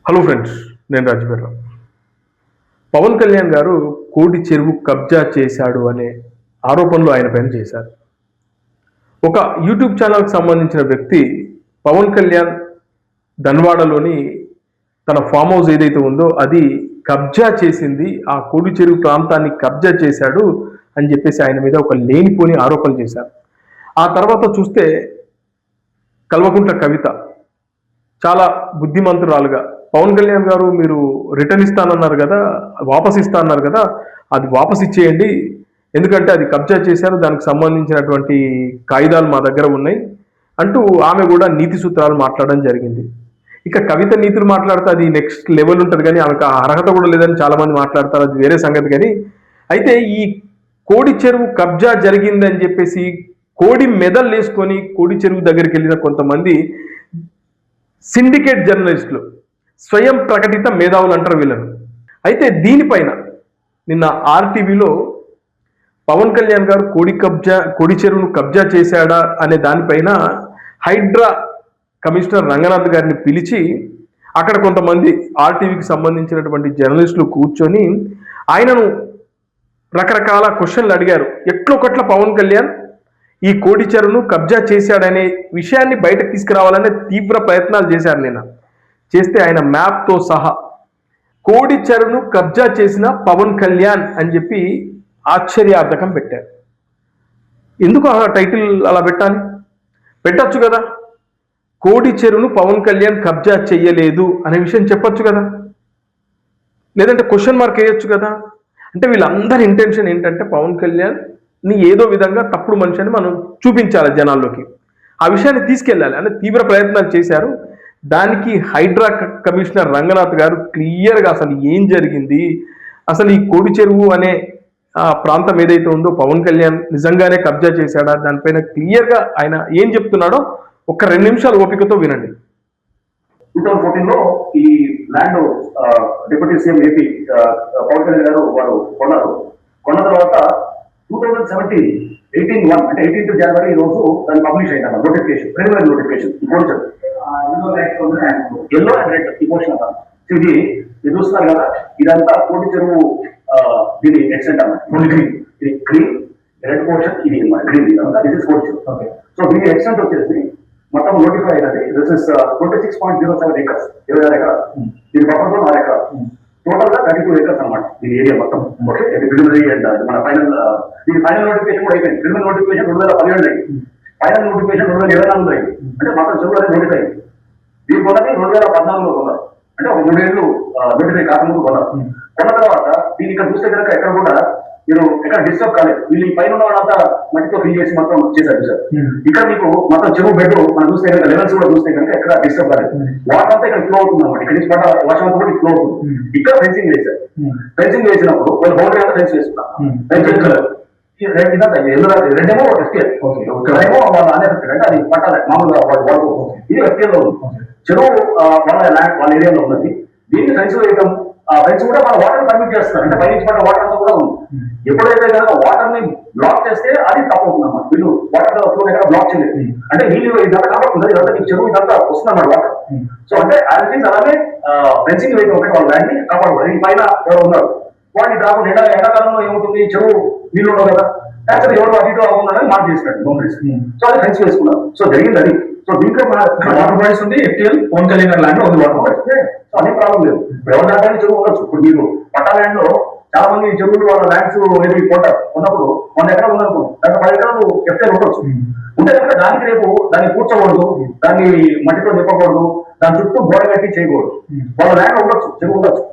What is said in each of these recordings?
Hello friends, నేను రాజుగారు. పవన్ కళ్యాణ్ గారు కోడి చెరువు కబ్జా చేశాడు అనే ఆరోపణలు ఆయన పైన చేశారు. ఒక యూట్యూబ్ ఛానల్కి సంబంధించిన వ్యక్తి పవన్ కళ్యాణ్ ధన్వాడలోని తన ఫామ్ హౌస్ ఏదైతే ఉందో అది కబ్జా చేసింది, ఆ కోడి చెరువు ప్రాంతాన్ని కబ్జా చేశాడు అని చెప్పేసి ఆయన మీద ఒక లేనిపోని ఆరోపణలు చేశారు. ఆ తర్వాత చూస్తే కల్వకుంట్ల కవిత చాలా బుద్ధిమంతురాలుగా, పవన్ కళ్యాణ్ గారు మీరు రిటర్న్ ఇస్తానన్నారు కదా, వాపస్ ఇస్తా అన్నారు కదా, అది వాపస్ ఇచ్చేయండి, ఎందుకంటే అది కబ్జా చేశారు, దానికి సంబంధించినటువంటి కాగితాలు మా దగ్గర ఉన్నాయి అంటూ ఆమె కూడా నీతి సూత్రాలు మాట్లాడడం జరిగింది. ఇక కవిత నీతులు మాట్లాడితే అది నెక్స్ట్ లెవెల్ ఉంటుంది, కానీ ఆమెకు అర్హత కూడా లేదని చాలామంది మాట్లాడతారు, అది వేరే సంగతి. కానీ అయితే ఈ కోడి చెరువు కబ్జా జరిగిందని చెప్పేసి కోడి మెదళ్ళు వేసుకొని కోడి చెరువు దగ్గరికి వెళ్ళిన కొంతమంది సిండికేట్ జర్నలిస్టులు, స్వయం ప్రకటిత మేధావులు అంటారు వీళ్ళను. అయితే దీనిపైన నిన్న ఆర్టీవీలో పవన్ కళ్యాణ్ గారు కోడి చెరువును కబ్జా చేశాడా అనే దానిపైన హైడ్రా కమిషనర్ రంగనాథ్ గారిని పిలిచి అక్కడ కొంతమంది ఆర్టీవీకి సంబంధించినటువంటి జర్నలిస్టులు కూర్చొని ఆయనను రకరకాల క్వశ్చన్లు అడిగారు. ఎట్లొకట్ల పవన్ కళ్యాణ్ ఈ కోడి చెరువును కబ్జా చేశాడనే విషయాన్ని బయటకు తీసుకురావాలనే తీవ్ర ప్రయత్నాలు చేశారు. నిన్న చేస్తే ఆయన మ్యాప్తో సహా కోడి చెరువును కబ్జా చేసిన పవన్ కళ్యాణ్ అని చెప్పి ఆశ్చర్యార్థకం పెట్టారు. ఎందుకు ఆ టైటిల్ అలా పెట్టాలి? పెట్టచ్చు కదా, కోడి చెరువును పవన్ కళ్యాణ్ కబ్జా చెయ్యలేదు అనే విషయం చెప్పొచ్చు కదా, లేదంటే క్వశ్చన్ మార్క్ వేయొచ్చు కదా. అంటే వీళ్ళందరి ఇంటెన్షన్ ఏంటంటే పవన్ కళ్యాణ్ ని ఏదో విధంగా తప్పుడు మనిషి అని మనం చూపించాలి జనాల్లోకి, ఆ విషయాన్ని తీసుకెళ్ళాలి అని తీవ్ర ప్రయత్నాలు చేశారు. దానికి హైడ్రా కమిషనర్ రంగనాథ్ గారు క్లియర్గా అసలు ఏం జరిగింది, అసలు ఈ కోడి చెరువు అనే ప్రాంతం ఏదైతే ఉందో పవన్ కళ్యాణ్ నిజంగానే కబ్జా చేశాడా, దానిపైన క్లియర్గా ఆయన ఏం చెప్తున్నాడో ఒక 2 నిమిషాలు ఓపికతో వినండి. 2014లో ఈ land deputy CM AP Pavan Kalyan garu వారు కొన్న తర్వాత 2017 18/1 అంటే 18th జనవరి ఈ రోజు దాన్ని పబ్లిష్ అయింది అన్నమాట. Notification, preliminary notification, yellow and red emotion అన్నమాట. ఇది మీరు చూస్తున్నారు కదా, ఇదంతా కోడి చెరువు దీని ఎక్స్టెంట్ అన్నమాట. ఇది గ్రీన్, రెడ్ పోర్షన్ ఇది గ్రీన్, దిస్ ఇస్ కోడి చెరువు. సో దీని ఎక్స్టెంట్ వచ్చేసి మొత్తం నోటిఫై అయినది దిస్ ఇస్ 26.07 acres, 26 ఎకరాలు. దీని బఫర్ జోన్ 6 ఎకరాలు, టోటల్ గా 32 acres అనమాట దీని ఏరియా మొత్తం. ఓకే, ప్రిలిమినరీ అండ్ మన ఫైనల్ నోటిఫికేషన్ కూడా అయిపోయింది. ప్రిలిమినరీ నోటిఫికేషన్ 2017 అయింది, ఫైనల్ నోటిఫికేషన్ 2024 అయింది. అంటే మొత్తం చెరువు అనేది నోటిఫై అయింది. దీని కొన్నది 2014లో కొన్నారు, అంటే ఒక 3 ఏళ్ళు నోటిఫై కాకముందు కొన్నారు. కొన్న తర్వాత దీన్ని ఇక్కడ చూస్తే కనుక ఎక్కడ కూడా మీరు ఎక్కడ డిస్టర్బ్ కాలేదు. వీళ్ళు ఈ పైన ఉన్న వాళ్ళంతా మట్టితో ఫిల్ చేసి మొత్తం చేశారు సార్. ఇక్కడ మీకు మొత్తం చెరువు బెడ్ మనం చూస్తే కనుక లెవెల్స్ కూడా చూస్తే కనుక ఎక్కడ డిస్టర్బ్ కాలేదు. వాటర్ అంతా ఇక్కడ ఫ్లో అవుతుంది అనమాట. ఇక్కడ నుంచి పడ్డ వర్షం అంతా కూడా ఫ్లో అవుతుంది. ఇక్కడ ఫెన్సింగ్ వేశారు. ఫెన్సింగ్ వేసినప్పుడు వాళ్ళు బౌండరీ అంతా ఫెన్స్ వేసుకున్నారు. రెండేమో ఎఫ్టీఎల్, ఇక్కడేమో వాళ్ళ అన్ఎఫెక్టెడ్, అంటే అది పట్టాలి మామూలుగా వాళ్ళు వాడుకో. ఇది ఎఫ్టీఎల్ లో ఉంది. చెరువు వాళ్ళ ల్యాండ్ వాళ్ళ ఏరియాలో ఉన్నది. దీన్ని ఫెన్స్ వేయటం, ఫెన్స్ కూడా మన వాటర్ పర్మిట్ చేస్తున్నారు, అంటే పైన పడ్డ వాటర్ అంతా కూడా ఉంది. ఎప్పుడైతే కనుక వాటర్ ని బ్లాక్ చేస్తే అది తప్పు అవుతుంది అన్నమాట. వీళ్ళు వాటర్ ఫ్లో ఎక్కడ బ్లాక్ చేయలేదు, అంటే నీళ్ళు ఇదంతా కాపాడుతుంది, ఇదంతా మీకు చెరువు ఇదంతా వస్తుంది అన్నమాట వాటర్. సో అంటే యాజ్ అలాగే ఫెన్సింగ్ వేయడం ఒకటి వాళ్ళ ల్యాండ్ ని కాపాడుకోవాలి. ఈ పైన ఎవరు ఉన్నారు వాడిని రాకుండా ఎండాకాలంలో ఏమవుతుంది, చెరువు నీళ్ళు ఉండవు కదా, యాక్చువల్ ఎవరు అటు ఇటు అవ్వకుండా మార్క్ చేసినట్టు బౌండరీస్. సో అది ఫెన్స్ వేసుకున్నారు. సో జరిగింది అది. సో దీంట్లో వాటర్ బాడీస్ ఉంది, ఎఫ్టీఎల్ పవన్ కళ్యాణ్ ల్యాండ్ ఉంది వాటర్ బాడీస్. సో అదే ప్రాబ్లం లేదు. ఇప్పుడు ఎవరి దాంట్లో చెరువు ఉండొచ్చు. ఇప్పుడు మీకు పట్టా ల్యాండ్ లో చాలా మంది చెరువులు వాళ్ళ ల్యాండ్స్ ఏది కొంటారు, ఉన్నప్పుడు 100 ఎకరాలు ఉందనుకో, దాంట్లో 10 ఎకరాలు ఎఫ్టీఎల్ ఉండొచ్చు. ఉంటే కనుక దానికి రేపు దాన్ని కూర్చోకూడదు, దాన్ని మట్టితో నింపకూడదు, దాని చుట్టూ గోడ కట్టి చేయకూడదు. వాళ్ళ ల్యాండ్ ఉండొచ్చు, చెరువు ఉండొచ్చు.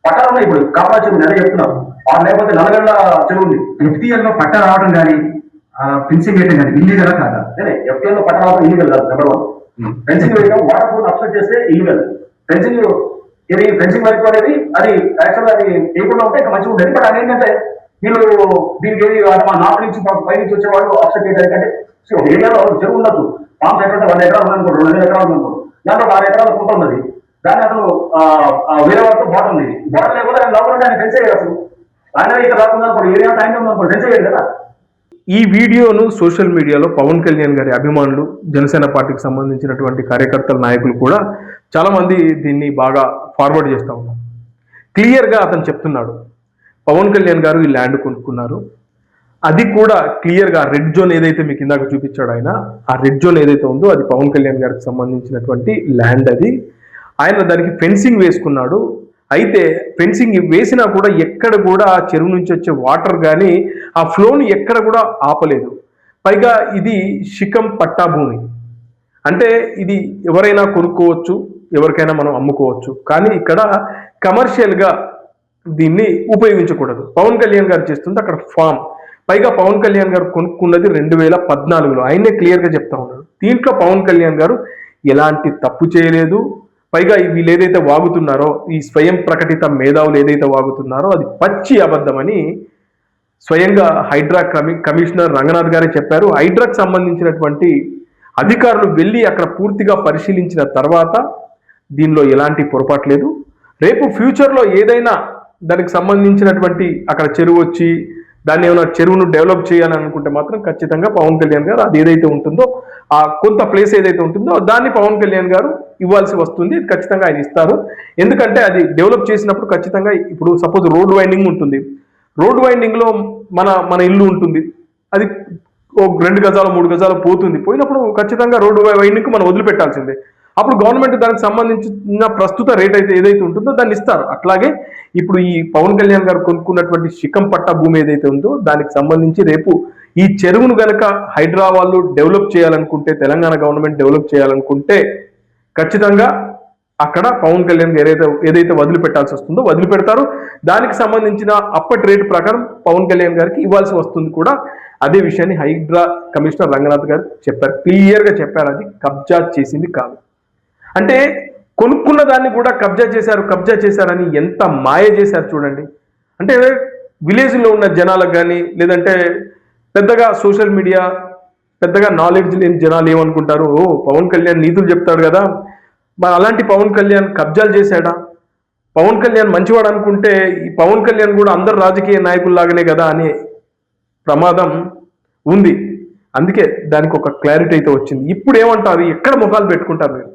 పట్టాలు ఇప్పుడు కాపా చెరువు నెల చెప్తున్నాం, ఆ లేకపోతే నల్లగండ్ల చెరువు ఉంది. ఎఫ్టీఎల్ లో పట్ట రావడం కానీ ఫెన్సింగ్ వేయడం కానీ ఇల్లీగల్ కాదా? ఎఫ్టీఎల్ లో పట్ట రావడం ఇల్లీగల్ కాదు. నెంబర్ 1. ఫెన్సింగ్ వేయడం, వాటర్ ఫ్లోని అబ్స్ట్రక్ట్ చేస్తే ఇల్లీగల్. ఫెన్సింగ్ ఇది ఫెన్సింగ్ వర్క్ అనేది అది యాక్చువల్గా అది వేయకుండా ఉంటే ఇంకా మంచిగా ఉండేది. బట్ అదేంటంటే వీళ్ళు దీనికి మా నార్త్ నుంచి పై నుంచి వచ్చేవాళ్ళు అబ్స్ట్రక్ట్ చేయడానికి. సో ఏరియాలో చెరువు ఉండొచ్చు, ఫామ్స్ ఎక్కడ 100 ఎకరాలు ఉందనుకోండి, 200 ఎకరాలు ఉందనుకోండి, దాంట్లో 6 ఎకరాల కుంట ఉన్నది. దాన్ని అసలు వేరే వాళ్ళతో బాట ఉంది, బాట లేకపోతే ఆయన లోపల ఆయన ఫెన్స్ అయ్యారు. అసలు ఆయన ఇక్కడ రాకుండా ఏరియా టైం ఉందనుకోండి, ఫెన్స్ అయ్యారు కదా. ఈ వీడియోను సోషల్ మీడియాలో పవన్ కళ్యాణ్ గారి అభిమానులు, జనసేన పార్టీకి సంబంధించినటువంటి కార్యకర్తల నాయకులు కూడా చాలా మంది దీన్ని బాగా ఫార్వర్డ్ చేస్తూ ఉన్నారు. క్లియర్గా అతను చెప్తున్నాడు, పవన్ కళ్యాణ్ గారు ఈ ల్యాండ్ కొనుక్కున్నారు, అది కూడా క్లియర్గా రెడ్ జోన్ ఏదైతే మీకు ఇందాక చూపించాడు ఆయన, ఆ రెడ్ జోన్ ఏదైతే ఉందో అది పవన్ కళ్యాణ్ గారికి సంబంధించినటువంటి ల్యాండ్. అది ఆయన దానికి ఫెన్సింగ్ వేసుకున్నాడు. అయితే ఫెన్సింగ్ వేసినా కూడా ఎక్కడ కూడా ఆ చెరువు నుంచి వచ్చే వాటర్ కానీ ఆ ఫ్లోని ఎక్కడ కూడా ఆపలేదు. పైగా ఇది శిఖం పట్టా భూమి, అంటే ఇది ఎవరైనా కొనుక్కోవచ్చు, ఎవరికైనా మనం అమ్ముకోవచ్చు, కానీ ఇక్కడ కమర్షియల్గా దీన్ని ఉపయోగించకూడదు. పవన్ కళ్యాణ్ గారు చేస్తుంది అక్కడ ఫామ్. పైగా పవన్ కళ్యాణ్ గారు కొనుక్కున్నది 2014లో, ఆయనే క్లియర్గా చెప్తా ఉన్నారు. దీంట్లో పవన్ కళ్యాణ్ గారు ఎలాంటి తప్పు చేయలేదు. పైగా వీళ్ళు ఏదైతే వాగుతున్నారో, ఈ స్వయం ప్రకటిత మేధావులు ఏదైతే వాగుతున్నారో అది పచ్చి అబద్ధమని స్వయంగా హైడ్రా కమిషనర్ రంగనాథ్ గారే చెప్పారు. హైడ్రాకు సంబంధించినటువంటి అధికారులు వెళ్ళి అక్కడ పూర్తిగా పరిశీలించిన తర్వాత దీనిలో ఎలాంటి పొరపాటు లేదు. రేపు ఫ్యూచర్లో ఏదైనా దానికి సంబంధించినటువంటి అక్కడ చెరువు వచ్చి దాన్ని ఏమైనా చెరువును డెవలప్ చేయాలని అనుకుంటే మాత్రం ఖచ్చితంగా పవన్ కళ్యాణ్ గారు అది ఏదైతే ఉంటుందో ఆ కొంత ప్లేస్ ఏదైతే ఉంటుందో దాన్ని పవన్ కళ్యాణ్ గారు ఇవ్వాల్సి వస్తుంది. ఖచ్చితంగా ఆయన ఇస్తారు. ఎందుకంటే అది డెవలప్ చేసినప్పుడు ఖచ్చితంగా ఇప్పుడు సపోజ్ రోడ్ వైండింగ్ ఉంటుంది, రోడ్ వైండింగ్లో మన ఇల్లు ఉంటుంది, అది 2 గజాలు 3 గజాలు పోయినప్పుడు ఖచ్చితంగా రోడ్డు వైండింగ్కి మనం వదిలిపెట్టాల్సిందే. అప్పుడు గవర్నమెంట్ దానికి సంబంధించిన ప్రస్తుత రేట్ అయితే ఏదైతే ఉంటుందో దాన్ని ఇస్తారు. అట్లాగే ఇప్పుడు ఈ పవన్ కళ్యాణ్ గారు కొనుక్కున్నటువంటి శిఖం పట్టా భూమి ఏదైతే ఉందో దానికి సంబంధించి రేపు ఈ చెరువును గనక హైడ్రా వాళ్ళు డెవలప్ చేయాలనుకుంటే, తెలంగాణ గవర్నమెంట్ డెవలప్ చేయాలనుకుంటే ఖచ్చితంగా అక్కడ పవన్ కళ్యాణ్ ఏదైతే వదిలిపెట్టాల్సి వస్తుందో వదిలిపెడతారు. దానికి సంబంధించిన అప్పటి రేటు ప్రకారం పవన్ కళ్యాణ్ గారికి ఇవ్వాల్సి వస్తుంది కూడా. అదే విషయాన్ని హైడ్రా కమిషనర్ రంగనాథ్ గారు చెప్పారు, క్లియర్గా చెప్పారు. అది కబ్జా చేసింది కాదు. అంటే కొనుక్కున్న దాన్ని కూడా కబ్జా చేశారని ఎంత మాయ చేశారు చూడండి. అంటే విలేజ్లో ఉన్న జనాలకు కానీ, లేదంటే పెద్దగా సోషల్ మీడియా పెద్దగా నాలెడ్జ్ లేని జనాలు ఏమనుకుంటారు, ఓ పవన్ కళ్యాణ్ నీతులు చెప్తాడు కదా, మరి అలాంటి పవన్ కళ్యాణ్ కబ్జాలు చేశాడా, పవన్ కళ్యాణ్ మంచివాడు అనుకుంటే ఈ పవన్ కళ్యాణ్ కూడా అందరు రాజకీయ నాయకుల్లాగానే కదా అనే ప్రమాదం ఉంది. అందుకే దానికి ఒక క్లారిటీ అయితే వచ్చింది. ఇప్పుడు ఏమంటారు, ఎక్కడ ముఖాలు పెట్టుకుంటారు మీరు?